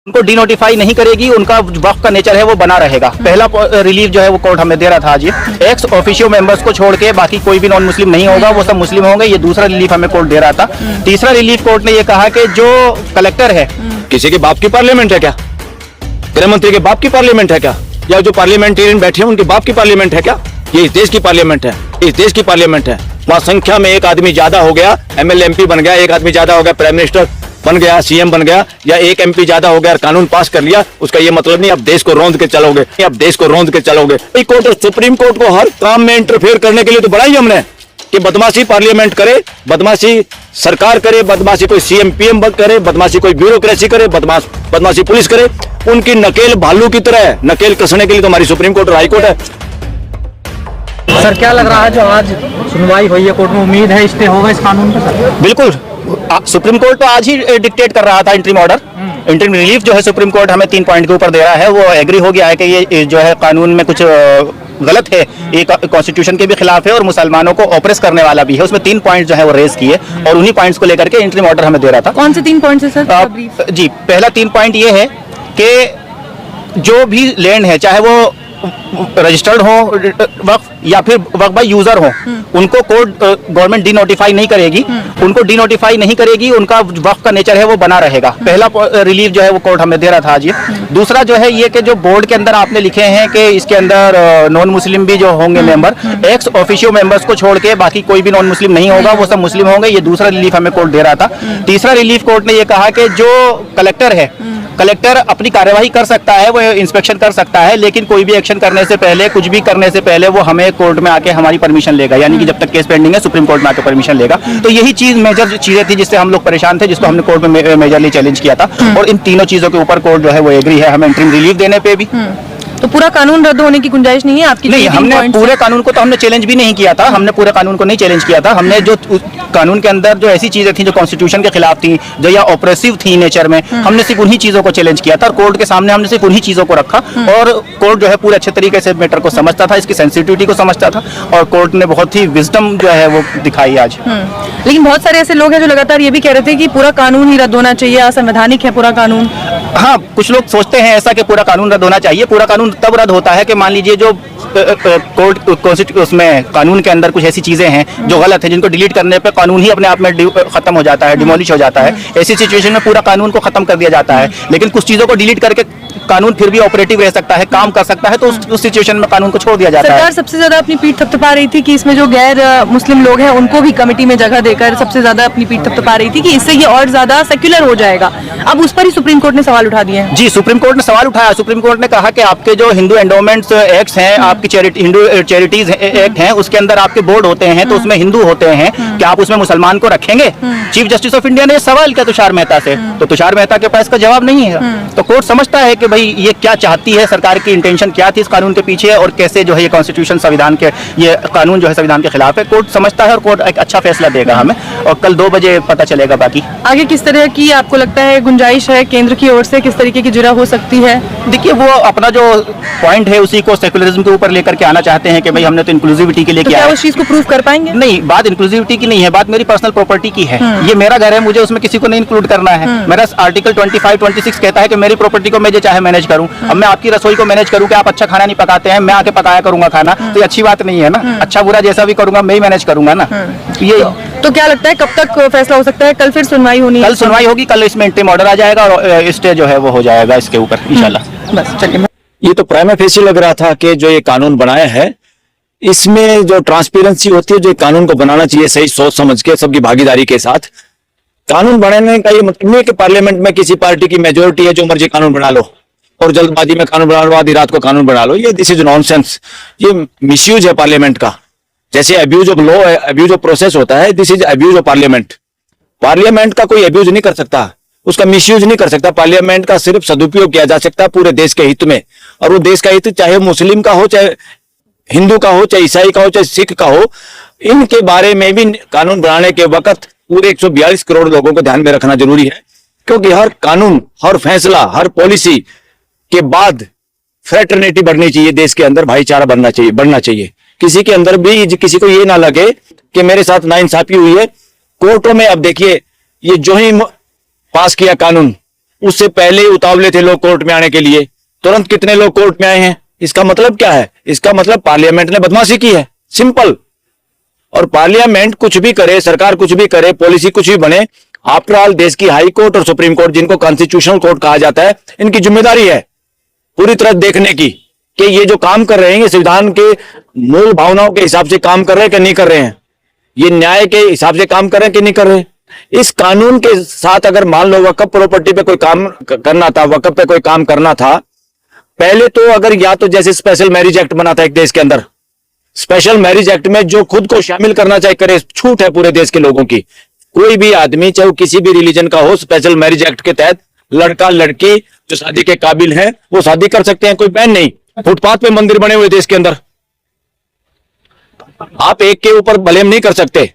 उनको डिनोटिफाई नहीं करेगी, उनका वक्फ का नेचर है वो बना रहेगा। पहला रिलीफ जो है वो कोर्ट हमें दे रहा था आज, ये एक्स ऑफिशियो मेंबर्स को छोड़ के बाकी कोई भी नॉन मुस्लिम नहीं होगा, वो सब मुस्लिम होंगे। ये दूसरा रिलीफ हमें कोर्ट दे रहा था। तीसरा रिलीफ कोर्ट ने ये कहा कि जो कलेक्टर है, किसी के बाप की पार्लियामेंट है क्या? गृह मंत्री के बाप की पार्लियामेंट है क्या? या जो पार्लियामेंटेरियन बैठे हैं उनके बाप की पार्लियामेंट है क्या? ये इस देश की पार्लियामेंट है, इस देश की पार्लियामेंट है। वहाँ संख्या में एक आदमी ज्यादा हो गया, एमएलए एमपी बन गया, एक आदमी ज्यादा हो गया, प्राइम मिनिस्टर बन गया, सीएम बन गया, या एक एमपी ज्यादा हो गया, कानून पास कर लिया, उसका ये मतलब नहीं अब देश को रौंद के चलोगे, अब देश को रौंद के चलोगे। कोर्ट, सुप्रीम कोर्ट को हर काम में इंटरफेयर करने के लिए तो बढ़ाई हमने कि बदमाशी पार्लियामेंट करे, बदमाशी सरकार करे, बदमाशी कोई सीएम पीएम करे, बदमाशी कोई ब्यूरोक्रेसी करे, बदमाशी पुलिस करे। उनकी नकेल भालू की तरह है, नकेल कसने के लिए तो हमारी सुप्रीम कोर्ट और हाई कोर्ट है। सर क्या लग रहा है जो आज सुनवाई हुई है कोर्ट में, उम्मीद है स्टे होगा इस कानून का? बिल्कुल। सुप्रीम कोर्ट तो आज ही डिक्टेट कर रहा था इंटरिम ऑर्डर, इंटरिम रिलीफ जो है सुप्रीम कोर्ट हमें 3 पॉइंट के ऊपर दे रहा है। वो एग्री हो गया है कि ये जो है कानून में कुछ गलत है, ये कॉन्स्टिट्यूशन के भी खिलाफ है और मुसलमानों को ऑप्रेस करने वाला भी है। उसमें 3 पॉइंट जो है वो रेज किए और उन्हीं पॉइंट्स को लेकर के इंटरिम ऑर्डर हमें दे रहा था। कौन से 3 पॉइंट है सर? जी, पहला 3 पॉइंट ये है कि जो भी लैंड है, चाहे वो रजिस्टर्ड हो वक्फ या फिर वक्फ बाय यूजर हो, उनको कोर्ट गवर्नमेंट डिनोटिफाई नहीं करेगी, उनको डिनोटिफाई नहीं करेगी, उनका वक्फ का नेचर है वो बना रहेगा। पहला रिलीफ जो है वो कोर्ट हमें दे रहा था आज ये। दूसरा जो है ये कि जो बोर्ड के अंदर आपने लिखे हैं कि इसके अंदर नॉन मुस्लिम भी जो होंगे मेंबर, एक्स ऑफिशियो मेंबर्स को छोड़ के बाकी कोई भी नॉन मुस्लिम नहीं होगा, वो सब मुस्लिम होंगे। ये दूसरा रिलीफ हमें कोर्ट दे रहा था। तीसरा रिलीफ कोर्ट ने ये कहा कि जो कलेक्टर है, कलेक्टर अपनी कार्यवाही कर सकता है, वो इंस्पेक्शन कर सकता है, लेकिन कोई भी एक्शन करने से पहले, कुछ भी करने से पहले वो हमें कोर्ट में आके हमारी परमिशन लेगा, यानी कि जब तक केस पेंडिंग है सुप्रीम कोर्ट में आके परमिशन लेगा। तो यही चीज मेजर चीजें थी जिससे हम लोग परेशान थे, जिसको हमने कोर्ट में मेजरली चैलेंज किया था। और इन तीनों चीजों के ऊपर कोर्ट जो है वो एग्री है हमें इंटरिम रिलीफ देने पे भी। तो पूरा कानून रद्द होने की गुंजाइश नहीं है आपकी? नहीं, हमने पूरे कानून को तो हमने चैलेंज भी नहीं किया था, हमने पूरे कानून को नहीं चैलेंज किया था। हमने जो कानून के अंदर जो ऐसी चीजें थी जो कॉन्स्टिट्यूशन के खिलाफ थी, जो या ऑपरेसिव थी नेचर में, हमने सिर्फ उन्हीं चीजों को चैलेंज किया था और कोर्ट के सामने हमने सिर्फ उन्हीं चीजों को रखा। और कोर्ट जो है पूरे अच्छे तरीके से मैटर को समझता था, इसकी सेंसिटिविटी को समझता था, और कोर्ट ने बहुत ही विजडम जो है वो दिखाई आज। लेकिन बहुत सारे ऐसे लोग हैं जो लगातार ये भी कह रहे थे कि पूरा कानून ही रद्द होना चाहिए, असंवैधानिक है पूरा कानून। हाँ, कुछ लोग सोचते हैं ऐसा कि पूरा कानून रद्द होना चाहिए। पूरा कानून तब रद्द होता है कि मान लीजिए जो कोर्ट उसमें कानून के अंदर कुछ ऐसी चीजें हैं जो गलत है, जिनको डिलीट करने पे कानून ही अपने आप में खत्म हो जाता है, डिमोलिश हो जाता है। ऐसी सिचुएशन में पूरा कानून को खत्म कर दिया जाता है। लेकिन कुछ चीजों को डिलीट करके कानून फिर भी ऑपरेटिव रह सकता है, काम कर सकता है, तो उस सिचुएशन में कानून को छोड़ दिया जाता है। सरकार सबसे ज्यादा अपनी पीठ थपथपा रही थी कि इसमें जो गैर मुस्लिम लोग हैं उनको भी कमेटी में जगह देकर सबसे ज्यादा अपनी पीठ थपथपा रही थी कि इससे ये और ज्यादा सेक्युलर हो जाएगा। अब उस पर ही सुप्रीम कोर्ट ने सवाल उठा दिए हैं। जी, सुप्रीम कोर्ट ने सवाल उठाया। सुप्रीम कोर्ट ने कहा कि आपके जो हिंदू एंडोमेंट्स एक्ट हैं, आपकी हिंदू चैरिटीज एक्ट हैं, उसके अंदर आपके बोर्ड होते हैं, तो उसमें हिंदू होते हैं, क्या आप उसमें मुसलमान को रखेंगे? चीफ जस्टिस ऑफ इंडिया ने सवाल किया तुषार मेहता से, तो तुषार मेहता के पास इसका जवाब नहीं है। तो कोर्ट समझता है कि भाई ये क्या चाहती है सरकार, की इंटेंशन क्या थी इस कानून के पीछे, और कैसे जो है ये कॉन्स्टिट्यूशन संविधान के, ये कानून जो है संविधान के खिलाफ है। कोर्ट समझता है और कोर्ट एक अच्छा फैसला देगा हमें, और कल 2 बजे पता चलेगा बाकी आगे किस तरह की आपको लगता है गुंजाइश है केंद्र की ओर से, किस तरीके की जुरा हो सकती है? देखिए, वो अपना जो पॉइंट है उसी को सेकुलरिज्म के ऊपर लेकर के आना चाहते हैं कि भाई हमने तो इंक्लूसिविटी के लिए किया है। क्या उस चीज को प्रूव कर पाएंगे? नहीं, बात इंक्लूसिविटी की नहीं है, बात मेरी पर्सनल प्रॉपर्टी की है। ये मेरा घर है, मुझे उसमें किसी को नहीं इंक्लूड करना है। मेरा आर्टिकल 25-26 कहता है कि मेरी प्रॉपर्टी को मैं जो चाहे मैनेज करूं। अब मैं आपकी रसोई को मैनेज करूं कि आप अच्छा खाना नहीं पकाते हैं, मैं आके पकाया करूंगा खाना, तो ये अच्छी बात नहीं है ना। अच्छा बुरा जैसा भी करूंगा मैं ही मैनेज करूंगा ना। ये तो क्या लगता है कब तक फैसला हो सकता है? कल फिर सुनवाई होनी है? कल सुनवाई होगी, कल इसमें इंटरिम ऑर्डर आ जाएगा और स्टे जो है वो हो जाएगा इसके ऊपर इंशाल्लाह। बस चलिए। ये तो प्राइमा फेसी लग रहा था कि जो ये कानून बनाया है इसमें जो ट्रांसपेरेंसी होती है, जो कानून को बनाना चाहिए सही सोच समझ के, सबकी भागीदारी के साथ कानून बनाने का ये मतलब नहीं है कि पार्लियामेंट में किसी पार्टी की मेजोरिटी है, जो मर्जी कानून बना लो और जल्दबाजी में कानून बना लो, आधी रात को कानून बना लो। ये दिस इज नॉनसेंस, ये मिसयूज है पार्लियामेंट का। जैसे abuse of law, abuse of process होता है, this is abuse of parliament. Parliament का कोई अब्यूज नहीं कर सकता, उसका मिसयूज नहीं कर सकता। पार्लियामेंट का सिर्फ सदुपयोग किया जा सकता है पूरे देश के हित में, और वो देश का हित चाहे मुस्लिम का हो, चाहे हिंदू का हो, चाहे ईसाई का हो, चाहे सिख का हो। इनके बारे में भी कानून बनाने के वक्त पूरे 142 करोड़ लोगों को ध्यान में रखना जरूरी है, क्योंकि हर कानून, हर फैसला, हर पॉलिसी के बाद फ्रेटर्निटी बढ़नी चाहिए देश के अंदर, भाईचारा बढ़ना चाहिए। किसी के अंदर भी किसी को ये ना लगे कि मेरे साथ नाइंसाफी हुई है। कोर्टों में अब देखिए, ये जो ही पास किया कानून, उससे पहले ही उतावले थे लोग कोर्ट में आने के लिए। तुरंत कितने लोग कोर्ट में आए हैं? इसका मतलब क्या है? इसका मतलब पार्लियामेंट ने बदमाशी की है, सिंपल। और पार्लियामेंट कुछ भी करे, सरकार कुछ भी करे, पॉलिसी कुछ भी बने, आफ्टर ऑल देश की हाई कोर्ट और सुप्रीम कोर्ट, जिनको कॉन्स्टिट्यूशनल कोर्ट कहा जाता है, इनकी जिम्मेदारी है पूरी तरह देखने की कि ये जो काम कर रहे हैं ये संविधान के मूल भावनाओं के हिसाब से काम कर रहे हैं कि नहीं कर रहे हैं, ये न्याय के हिसाब से काम कर रहे हैं कि नहीं कर रहे हैं। इस कानून के साथ अगर मान लो वक्फ प्रॉपर्टी पे कोई काम करना था, वक्फ पे कोई काम करना था, पहले तो अगर या तो जैसे स्पेशल मैरिज एक्ट बना था एक देश के अंदर, स्पेशल मैरिज एक्ट में जो खुद को शामिल करना चाहे करे, छूट है पूरे देश के लोगों की। कोई भी आदमी चाहे वो किसी भी रिलीजन का हो, स्पेशल मैरिज एक्ट के तहत लड़का लड़की जो शादी के काबिल है वो शादी कर सकते हैं, कोई बैन नहीं। फुटपाथ पे मंदिर बने हुए देश के अंदर, आप एक के ऊपर ब्लेम नहीं कर सकते।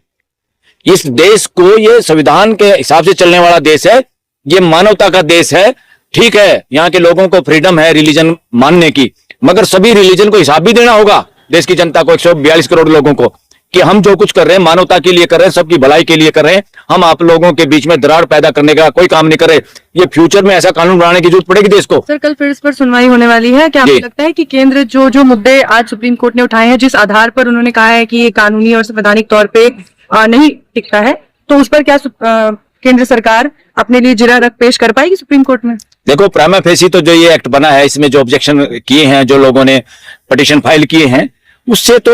इस देश को, ये संविधान के हिसाब से चलने वाला देश है, ये मानवता का देश है। ठीक है, यहाँ के लोगों को फ्रीडम है रिलीजन मानने की, मगर सभी रिलीजन को हिसाब भी देना होगा देश की जनता को, 142 करोड़ लोगों को, कि हम जो कुछ कर रहे हैं मानवता के लिए कर रहे हैं, सबकी भलाई के लिए कर रहे हैं। हम आप लोगों के बीच में दरार पैदा करने का कोई काम नहीं कर रहे। ये फ्यूचर में ऐसा कानून बनाने की जरूरत पड़ेगी देश को। सर, कल फिर इस पर सुनवाई होने वाली है। क्या आपको लगता है कि केंद्र जो मुद्दे आज सुप्रीम कोर्ट ने उठाए हैं, जिस आधार पर उन्होंने कहा है कि ये कानूनी और संवैधानिक तौर पे नहीं टिकता है, तो उस पर क्या केंद्र सरकार अपने लिए जिरा रख पेश कर पाएगी सुप्रीम कोर्ट में? देखो, प्राइमा फेसी तो जो ये एक्ट बना है, इसमें जो ऑब्जेक्शन किए हैं, जो लोगों ने पिटीशन फाइल किए हैं, उससे तो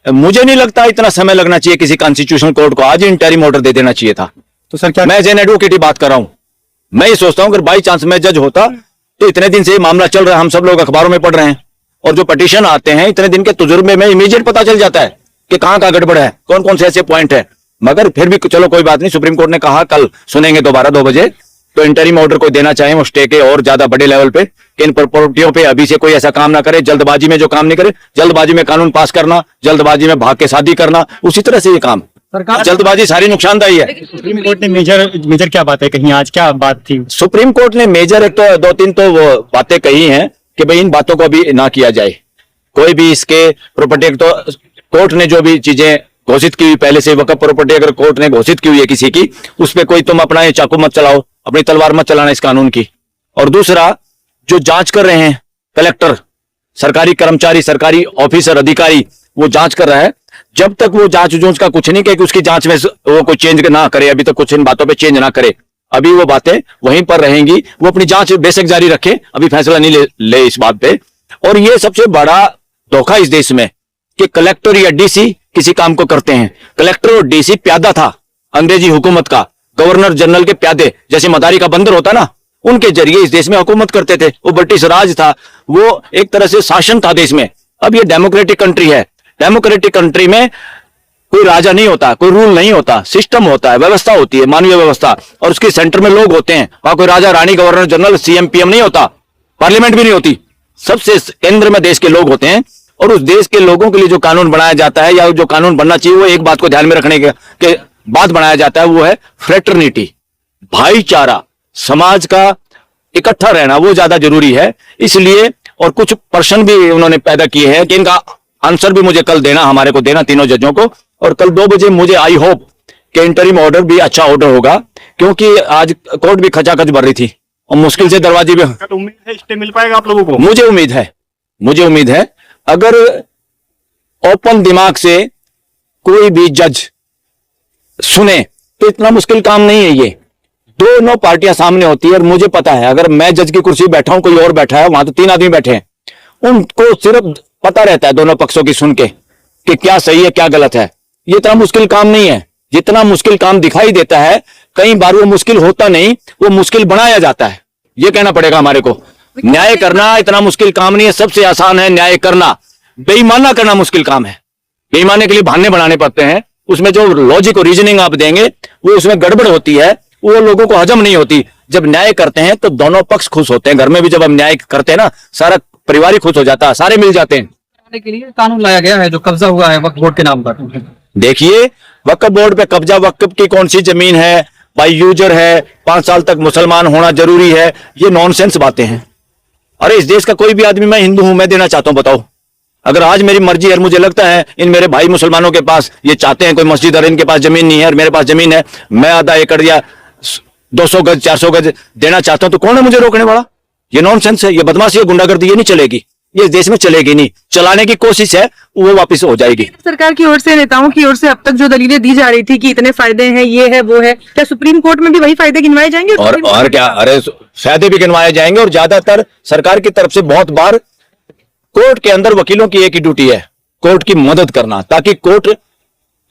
मुझे नहीं लगता इतना समय लगना चाहिए किसी कॉन्स्टिट्यूशनल कोर्ट को। आज इंटरिम ऑर्डर दे देना चाहिए था। तो सर क्या मैं एज एन एडवोकेट ही बात कर रहा हूं। मैं ये सोचता हूं अगर बाई चांस मैं जज होता तो इतने दिन से ये मामला चल रहा है, हम सब लोग अखबारों में पढ़ रहे हैं, और जो पिटीशन आते हैं इतने दिन के तजुर्बे में इमीडिएट पता चल जाता है कि कहां कहां गड़बड़ है, कौन कौन से ऐसे पॉइंट है। मगर फिर भी चलो कोई बात नहीं, सुप्रीम कोर्ट ने कहा कल सुनेंगे दोबारा 2 बजे, तो इंटरिम ऑर्डर कोई देना चाहे वो स्टे के और ज्यादा बड़े लेवल पे, कि इन प्रॉपर्टियों पे अभी से कोई ऐसा काम ना करे, जल्दबाजी में जो काम नहीं करे, जल्दबाजी में कानून पास करना, जल्दबाजी में भाग के शादी करना, उसी तरह से ये काम, जल्दबाजी सारी नुकसानदायी है। सुप्रीम कोर्ट ने मेजर क्या बात है कहीं, आज क्या बात थी? सुप्रीम कोर्ट ने मेजर एक तो 2-3 तो वो बातें कही हैं कि भाई इन बातों को अभी ना किया जाए, कोई भी इसके प्रॉपर्टी, तो कोर्ट ने जो भी चीजें घोषित की हुई पहले से, वक्फ प्रॉपर्टी अगर कोर्ट ने घोषित की हुई है किसी की, उस पर कोई तुम अपना ये चाकू मत चलाओ, अपनी तलवार मत चलाना इस कानून की। और दूसरा, जो जांच कर रहे हैं कलेक्टर, सरकारी कर्मचारी, सरकारी ऑफिसर, अधिकारी, वो जांच कर रहा है, जब तक वो जांच का कुछ नहीं कहे कि उसकी जांच में वो कोई चेंज ना करे, अभी तक कुछ इन बातों पे चेंज ना करे, अभी वो बातें वहीं पर रहेंगी, वो अपनी जांच बेशक जारी रखे, अभी फैसला नहीं ले इस बात पे। और ये सबसे बड़ा धोखा इस देश में कि कलेक्टर या डीसी किसी काम को करते हैं। कलेक्टर और डीसी प्यादा था अंग्रेजी हुकूमत का, गवर्नर जनरल के प्यादे, जैसे मदारी का बंदर होता ना, उनके जरिए इस देश में हुकूमत करते थे। वो ब्रिटिश राज था, वो एक तरह से शासन था देश में। अब ये डेमोक्रेटिक कंट्री है, डेमोक्रेटिक कंट्री में कोई राजा नहीं होता, कोई रूल नहीं होता, सिस्टम होता है, व्यवस्था होती है, मानवीय व्यवस्था, और उसके सेंटर में लोग होते हैं। वहां कोई Raja Rani, governor general, CM PM नहीं होता, पार्लियामेंट भी नहीं होती, सबसे केंद्र में देश के लोग होते हैं। और उस देश के लोगों के लिए जो कानून बनाया जाता है, या जो कानून बनना चाहिए, वो एक बात को ध्यान में रखने के बाद बनाया जाता है, वो है फ्रेटर्निटी, भाईचारा, समाज का इकट्ठा रहना, वो ज्यादा जरूरी है। इसलिए, और कुछ प्रश्न भी उन्होंने पैदा किए हैं कि इनका आंसर भी मुझे कल देना, हमारे को देना, तीनों जजों को। और कल 2 बजे मुझे आई होप कि इंटरिम ऑर्डर भी अच्छा ऑर्डर होगा, क्योंकि आज कोर्ट भी खचाखच भर रही थी और मुश्किल से दरवाजे भी। उम्मीद है स्टे मिल पाएगा आप लोगों को? मुझे उम्मीद है अगर ओपन दिमाग से कोई भी जज सुने तो इतना मुश्किल काम नहीं है। ये दोनों पार्टियां सामने होती है, और मुझे पता है अगर मैं जज की कुर्सी बैठा हूं, कोई और बैठा है वहां, तो 3 आदमी बैठे हैं, उनको सिर्फ पता रहता है दोनों पक्षों की सुन के कि क्या सही है क्या गलत है। ये इतना मुश्किल काम नहीं है जितना मुश्किल काम दिखाई देता है। कई बार वो मुश्किल होता नहीं, वो मुश्किल बनाया जाता है, ये कहना पड़ेगा हमारे को। न्याय करना इतना मुश्किल काम नहीं है, सबसे आसान है न्याय करना। बेईमाना करना मुश्किल काम है, बेईमाने के लिए बहाने बनाने पड़ते हैं, उसमें जो लॉजिक और रीजनिंग आप देंगे वो उसमें गड़बड़ होती है, वो लोगों को हजम नहीं होती। जब न्याय करते हैं तो दोनों पक्ष खुश होते हैं। घर में भी जब हम न्याय करते हैं ना, सारा परिवार ही खुश हो जाता है, सारे मिल जाते हैं। के लिए कानून लाया गया है जो कब्जा हुआ है वक्फ बोर्ड के नाम पर। देखिए, वक्फ बोर्ड पे कब्जा, वक्फ की कौन सी जमीन है, बाई यूजर है, 5 साल तक मुसलमान होना जरूरी है, ये नॉनसेंस बातें हैं। अरे इस देश का कोई भी आदमी, मैं हिंदू हूं, मैं देना चाहता हूं, बताओ। अगर आज मेरी मर्जी है, मुझे लगता है इन मेरे भाई मुसलमानों के पास ये चाहते हैं कोई मस्जिद, और इनके पास जमीन नहीं है और मेरे पास जमीन है, मैं आधा एकड़ या 200 गज 400 गज देना चाहता हूं तो कौन है मुझे रोकने वाला? ये नॉनसेंस है, ये बदमाशी है, गुंडागर्दी ये नहीं चलेगी, ये इस देश में चलेगी नहीं। चलाने की कोशिश है वो वापस हो जाएगी। सरकार की ओर से, नेताओं की ओर से अब तक जो दलीलें दी जा रही थी कि इतने फायदे हैं, ये है वो है, क्या सुप्रीम कोर्ट में भी वही फायदे गिनवाए जाएंगे? और क्या, अरे फायदे भी गिनवाए जाएंगे। और ज्यादातर सरकार की तरफ से बहुत बार कोर्ट के अंदर वकीलों की एक ही ड्यूटी है, कोर्ट की मदद करना, ताकि कोर्ट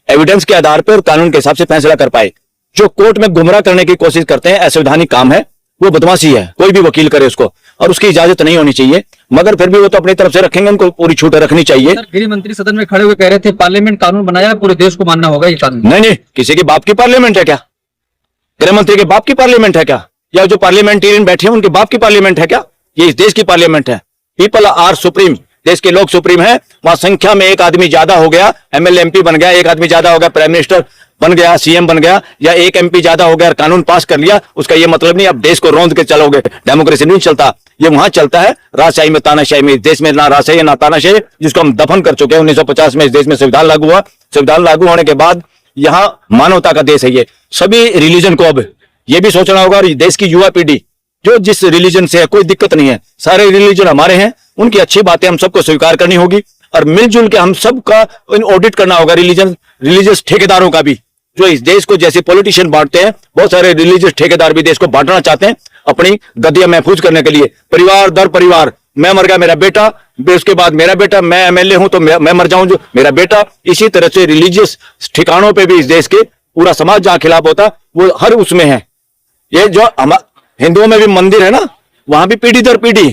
एविडेंस के आधार पर और कानून के हिसाब से फैसला कर पाए। जो कोर्ट में गुमराह करने की कोशिश करते हैं, असंवैधानिक काम है, वो बदमाशी है, कोई भी वकील करे उसको, और उसकी इजाजत नहीं होनी चाहिए। मगर फिर भी वो तो अपनी तरफ से रखेंगे, उनको पूरी छूट रखनी चाहिए। गृह मंत्री सदन में खड़े हुए कह रहे थे पार्लियामेंट कानून बनाया, पूरे देश को मानना होगा ये कानून। नहीं, किसी के बाप की पार्लियामेंट है क्या? गृह मंत्री के बाप की पार्लियामेंट है क्या? या जो पार्लियामेंटेरियन बैठे हैं उनके बाप की पार्लियामेंट है क्या? ये इस देश की पार्लियामेंट है। पीपल आर सुप्रीम, देश के लोग सुप्रीम है। वहां संख्या में एक आदमी ज्यादा हो गया, एमएलए एमपी बन गया, एक आदमी ज्यादा हो गया, प्राइम मिनिस्टर बन गया, सीएम बन गया, या एक एमपी ज्यादा हो गया, कानून पास कर लिया, उसका ये मतलब नहीं अब देश को रौंद के चलोगे। डेमोक्रेसी नहीं चलता, ये वहां चलता है राजशाही में, तानाशाही में। इस देश में ना राजशाही ना तानाशाही, जिसको हम दफन कर चुके हैं। 1950 में इस देश में संविधान लागू हुआ। संविधान लागू होने के बाद यहाँ मानवता का देश है। ये सभी रिलीजन को अब ये भी सोचना होगा, और देश की युवा पीढ़ी जो जिस रिलीजन से है, कोई दिक्कत नहीं है, सारे रिलीजन हमारे हैं, उनकी अच्छी बातें हम सबको स्वीकार करनी होगी, और मिलजुल के हम सबका ऑडिट करना होगा। रिलीजियस ठेकेदारों का भी, जो इस देश को जैसे पॉलिटिशियन बांटते हैं, बहुत सारे रिलीजियस ठेकेदार भी देश को बांटना चाहते हैं अपनी गद्दियां महफूज करने के लिए। परिवार दर परिवार, मैं मर गया मेरा बेटा, उसके बाद मेरा बेटा, मैं एमएलए हूं तो मैं मर जाऊं जो मेरा बेटा। इसी तरह से रिलीजियस ठिकानों पे भी इस देश के पूरा समाज जहां खिलाफ होता वो हर उसमें है। ये जो हिंदुओं में भी मंदिर है ना, वहां भी पीढ़ी दर पीढ़ी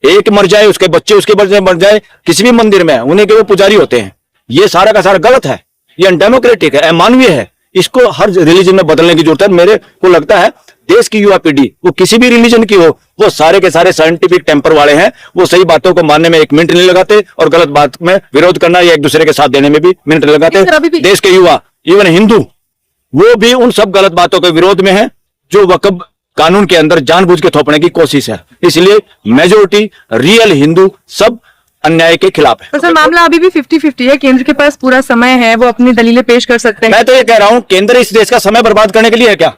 एक मर जाए, उसके बच्चे उसके बच्चे मर जाए, किसी भी मंदिर में उन्हीं के वो पुजारी होते हैं। ये सारा का सारा गलत है, ये अनडेमोक्रेटिक है, अमानवीय है। इसको हर रिलीजन में बदलने की जरूरत है। मेरे को लगता है देश की युवा पीढ़ी, वो किसी भी रिलीजन की हो, वो सारे के सारे साइंटिफिक टेम्पर वाले हैं। वो सही बातों को मानने में एक मिनट नहीं लगाते, और गलत बात में विरोध करना या एक दूसरे के साथ देने में भी मिनट लगाते। देश के युवा, इवन हिंदू, वो भी उन सब गलत बातों के विरोध में है जो वक्फ कानून के अंदर जानबूझ के थोपने की कोशिश है। इसलिए मेजोरिटी रियल हिंदू सब अन्याय के खिलाफ है। तो सर मामला अभी भी 50-50 है, केंद्र के पास पूरा समय है, वो अपनी दलीलें पेश कर सकते हैं। मैं तो ये कह रहा हूं, केंद्र इस देश का समय बर्बाद करने के लिए है क्या?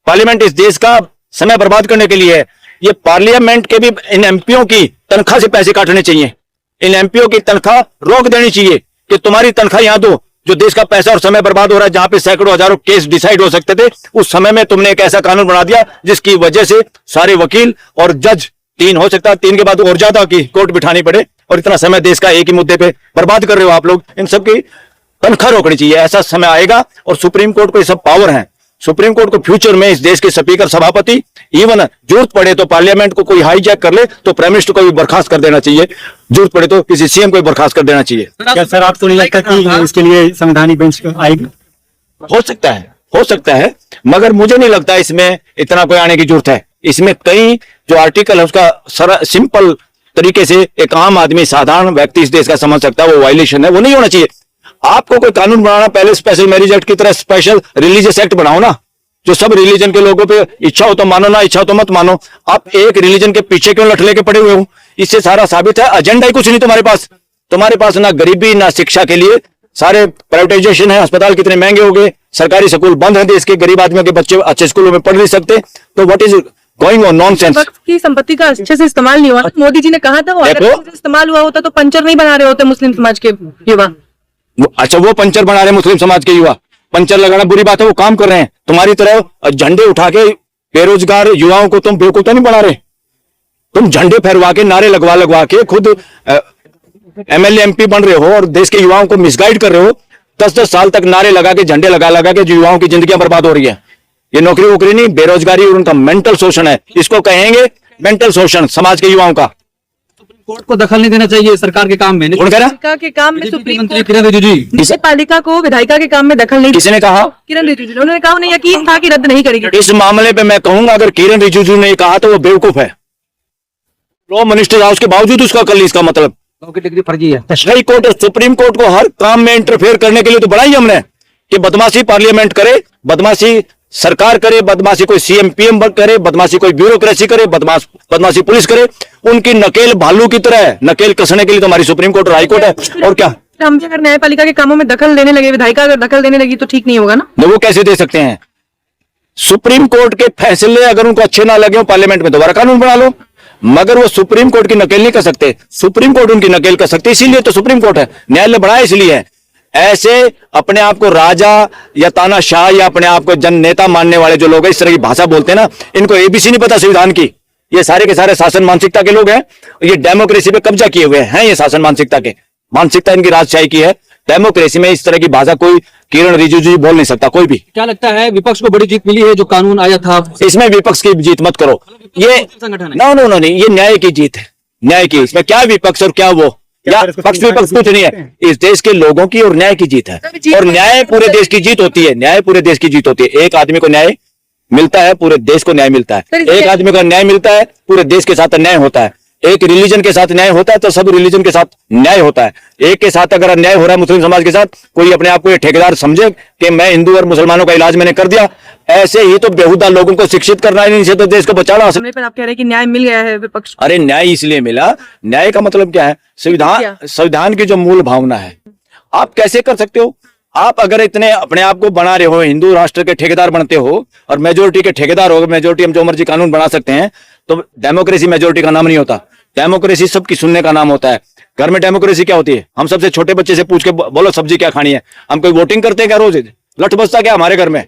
पार्लियामेंट इस देश का समय बर्बाद करने के लिए है। ये पार्लियामेंट के भी इन एमपीओ की तनख्वाह से पैसे काटने चाहिए। इन एमपीओ की तनख्वाह रोक देनी चाहिए कि तुम्हारी तनख्वाह यहां दो। जो देश का पैसा और समय बर्बाद हो रहा है, जहां पे सैकड़ों हजारों केस डिसाइड हो सकते थे, उस समय में तुमने एक ऐसा कानून बना दिया जिसकी वजह से सारे वकील और जज, 3 हो सकता है, 3 के बाद और ज्यादा की कोर्ट बिठानी पड़े, और इतना समय देश का एक ही मुद्दे पे बर्बाद कर रहे हो आप लोग। इन सब की तनख्वाह रोकनी चाहिए। ऐसा समय आएगा, और सुप्रीम कोर्ट को ये सब पावर है। सुप्रीम कोर्ट को फ्यूचर में इस देश के स्पीकर, सभापति, इवन जरूरत पड़े तो पार्लियामेंट को कोई हाईजैक कर ले तो प्राइम मिनिस्टर को भी बर्खास्त कर देना चाहिए। जरूरत पड़े तो किसी सीएम को भी बर्खास्त कर देना चाहिए। क्या सर आपको नहीं लगता कि इसके लिए संवैधानिक बेंच आएगी? हो सकता है, मगर मुझे नहीं लगता इसमें इतना कोई आने की जरूरत है। इसमें कई जो आर्टिकल है उसका सिंपल तरीके से एक आम आदमी, साधारण व्यक्ति इस देश का समझ सकता है, वो वायलेशन है, वो नहीं होना चाहिए। आपको कोई कानून बनाना, पहले स्पेशल मैरिज एक्ट की तरह स्पेशल रिलीजियस एक्ट बनाओ ना, जो सब रिलीजन के लोगों पे इच्छा हो तो मानो, ना इच्छा हो तो मत मानो। आप एक रिलीजन के पीछे क्यों लठ लेके पड़े हुए हो? इससे सारा साबित है एजेंडा ही कुछ नहीं तुम्हारे पास ना गरीबी ना शिक्षा के लिए, सारे प्राइवेटाइजेशन है, अस्पताल कितने महंगे हो गए, सरकारी स्कूल बंद है, देश के गरीब आदमियों के बच्चे अच्छे स्कूलों में पढ़ नहीं सकते। तो what is going on? Nonsense. वक्त की संपत्ति का अच्छे से इस्तेमाल नहीं हुआ। मोदी जी ने कहा था, वो अगर इस्तेमाल हुआ होता तो पंचर नहीं बना रहे होते मुस्लिम समाज के युवा। अच्छा, वो पंचर बना रहे मुस्लिम समाज के युवा। पंचर लगाना बुरी बात है, वो काम कर रहे हैं। तुम्हारी तरह झंडे उठा के बेरोजगार युवाओं को तुम बेवकूफ नहीं बना रहे। तुम झंडे फहरवा के, नारे लगवा के खुद एमएलए एमपी बन रहे हो, और देश के युवाओं को मिसगाइड कर रहे हो। 10-10 साल तक नारे लगा के, झंडे लगा के जो युवाओं की जिंदगियां बर्बाद हो रही है। ये नौकरी वोकरी नहीं, बेरोजगारी और उनका मेंटल शोषण है। इसको कहेंगे मेंटल शोषण समाज के युवाओं का। कोर्ट को दखल नहीं देना चाहिए सरकार के काम में। कौन कह रहा? विधायिका के काम में सुप्रीम मंत्री कोर्ट, किरण रिजिजू जी, न्यायपालिका को विधायिका के काम में दखल नहीं। किसने कहा? किरण रिजिजू ने। उन्होंने कहा, उन्हें यकीन था कि रद्द नहीं करेगी। इस मामले पे मैं कहूंगा, अगर किरण रिजिजू ने कहा तो वो बेवकूफ है। लॉ मिनिस्टर था, उसके बावजूद उसका कर ली। इसका मतलब डिग्री फर्जी है। हाई कोर्ट और सुप्रीम कोर्ट को हर काम में इंटरफेयर करने के लिए तो बढ़ाई हमने कि बदमाशी पार्लियामेंट करे, बदमाशी सरकार करे, बदमाशी कोई सीएम पीएम करे, बदमाशी कोई ब्यूरोक्रेसी करे, बदमाशी पुलिस करे। उनकी नकेल भालू की तरह है। नकेल कसने के लिए तो हमारी सुप्रीम कोर्ट और हाई कोर्ट है। और क्या हम भी अगर न्यायपालिका के कामों में दखल देने लगे, विधायिका अगर दखल देने लगी तो ठीक नहीं होगा ना? वो कैसे दे सकते हैं? सुप्रीम कोर्ट के फैसले अगर उनको अच्छे ना लगे हो पार्लियामेंट में दोबारा कानून बना लो, मगर वो सुप्रीम कोर्ट की नकल नहीं कर सकते। सुप्रीम कोर्ट उनकी नकल कर सकते, इसीलिए तो सुप्रीम कोर्ट है, न्यायालय बड़ा है इसलिए है। ऐसे अपने आप को राजा या तानाशाह या अपने आप को जन नेता मानने वाले जो लोग हैं, इस तरह की भाषा बोलते हैं ना, इनको एबीसी नहीं पता संविधान की। ये सारे के सारे शासन मानसिकता के लोग हैं, ये डेमोक्रेसी पे कब्जा किए हुए हैं, ये शासन मानसिकता के, मानसिकता इनकी राजशाही की है। डेमोक्रेसी में इस तरह की भाषा कोई किरण रिजिजू जी बोल नहीं सकता, कोई भी। क्या लगता है विपक्ष को बड़ी जीत मिली है जो कानून आया था? इसमें विपक्ष की जीत मत करो, ये संगठन है। नो नो नो नहीं, ये न्याय की जीत है, न्याय की। इसमें क्या विपक्ष और क्या वो, या पक्ष विपक्ष कुछ नहीं है, इस देश के लोगों की और न्याय की जीत है। और न्याय पूरे देश की जीत होती है, न्याय पूरे देश की जीत होती है। एक आदमी को न्याय मिलता है, पूरे देश को न्याय मिलता है। एक आदमी को न्याय मिलता है, पूरे देश के साथ अन्याय होता है। एक रिलीजन के साथ न्याय होता है तो सब रिलीजन के साथ न्याय होता है। एक के साथ अगर अन्याय हो रहा है मुस्लिम समाज के साथ, कोई अपने आप को ये ठेकेदार समझे कि मैं हिंदू और मुसलमानों का इलाज मैंने कर दिया, ऐसे ही तो बेहुदा लोगों को शिक्षित करना है, इनसे तो देश को बचाना। पर आप कह रहे हैं कि न्याय मिल गया है विपक्ष को। अरे न्याय इसलिए मिला, न्याय का मतलब क्या है? संविधान की जो मूल भावना है, आप कैसे कर सकते हो? आप अगर इतने अपने आप को बना रहे हो, हिंदू राष्ट्र के ठेकेदार बनते हो और मेजोरिटी के ठेकेदार हो, मेजोरिटी हम जो मर्जी कानून बना सकते हैं, तो डेमोक्रेसी मेजोरिटी का नाम नहीं होता। डेमोक्रेसी सबकी सुनने का नाम होता है। घर में डेमोक्रेसी क्या होती है? हम सबसे छोटे बच्चे से पूछ के बोलो सब्जी क्या खानी है, हम कोई वोटिंग करते हैं क्या? रोज लठ बसता क्या हमारे घर में?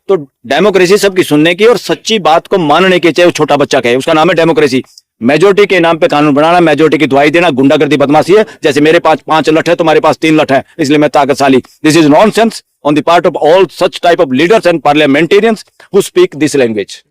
तो डेमोक्रेसी सबकी सुनने की और सच्ची बात को मानने की, चाहे वो छोटा बच्चा कहे, उसका नाम है डेमोक्रेसी। मेजोरिटी के नाम पे कानून बनाना, मेजोरिटी की दुआई देना गुंडागर्दी बदमाशी है। जैसे मेरे पास 5 लठ है, तुम्हारे पास 3 लठ है, इसलिए मैं ताकतशाली। This is nonsense on the part of all such type of leaders and parliamentarians who speak this language.